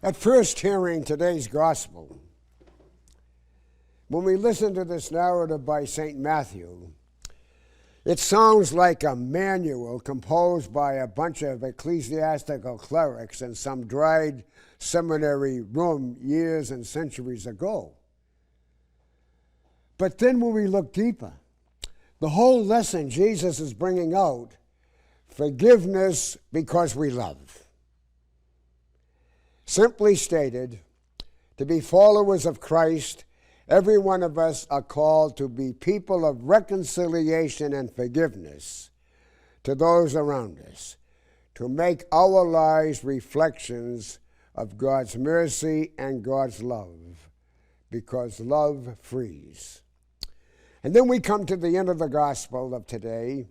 At first hearing today's gospel, when we listen to this narrative by St. Matthew, it sounds like a manual composed by a bunch of ecclesiastical clerics in some dried seminary room years and centuries ago. But then when we look deeper, the whole lesson Jesus is bringing out, forgiveness because we love. Simply stated, to be followers of Christ, every one of us are called to be people of reconciliation and forgiveness to those around us, to make our lives reflections of God's mercy and God's love, because love frees. And then we come to the end of the gospel of today,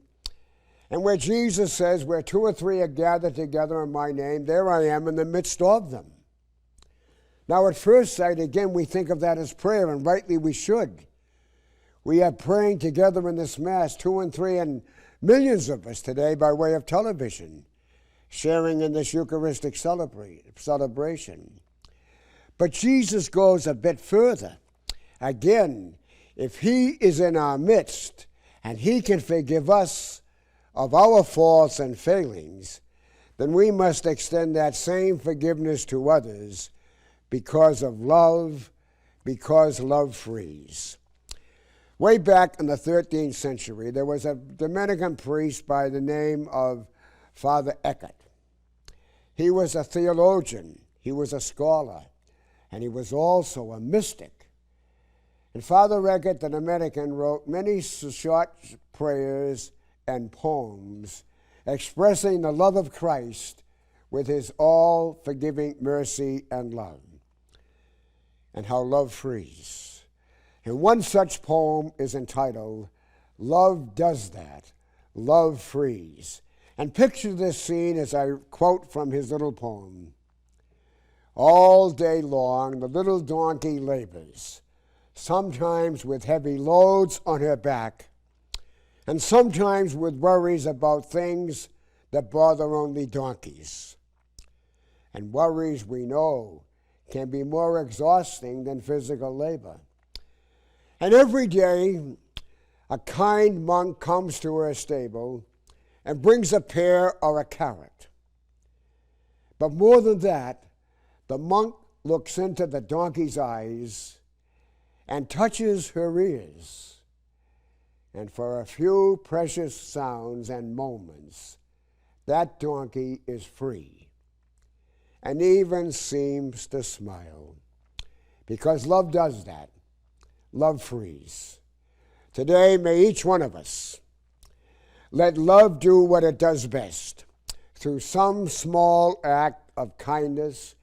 and where Jesus says, where two or three are gathered together in my name, there I am in the midst of them. Now, at first sight, again, we think of that as prayer, and rightly we should. We are praying together in this Mass, 2 and 3, and millions of us today by way of television, sharing in this Eucharistic celebration. But Jesus goes a bit further. Again, if he is in our midst, and he can forgive us of our faults and failings, then we must extend that same forgiveness to others because of love, because love frees. Way back in the 13th century, there was a Dominican priest by the name of Father Eckert. He was a theologian, he was a scholar, and he was also a mystic. And Father Eckert, the Dominican, wrote many short prayers and poems expressing the love of Christ with his all-forgiving mercy and love, and how love frees. And one such poem is entitled, Love Does That, Love Frees. And picture this scene as I quote from his little poem. All day long the little donkey labors, sometimes with heavy loads on her back, and sometimes with worries about things that bother only donkeys. And worries, we know, can be more exhausting than physical labor. And every day, a kind monk comes to her stable and brings a pear or a carrot. But more than that, the monk looks into the donkey's eyes and touches her ears. And for a few precious sounds and moments, that donkey is free and even seems to smile. Because love does that. Love frees. Today, may each one of us let love do what it does best. Through some small act of kindness,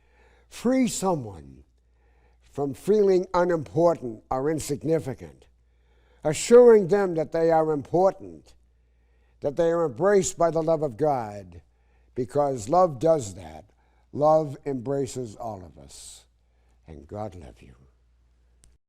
free someone from feeling unimportant or insignificant, assuring them that they are important, that they are embraced by the love of God, because love does that. Love embraces all of us. And God love you.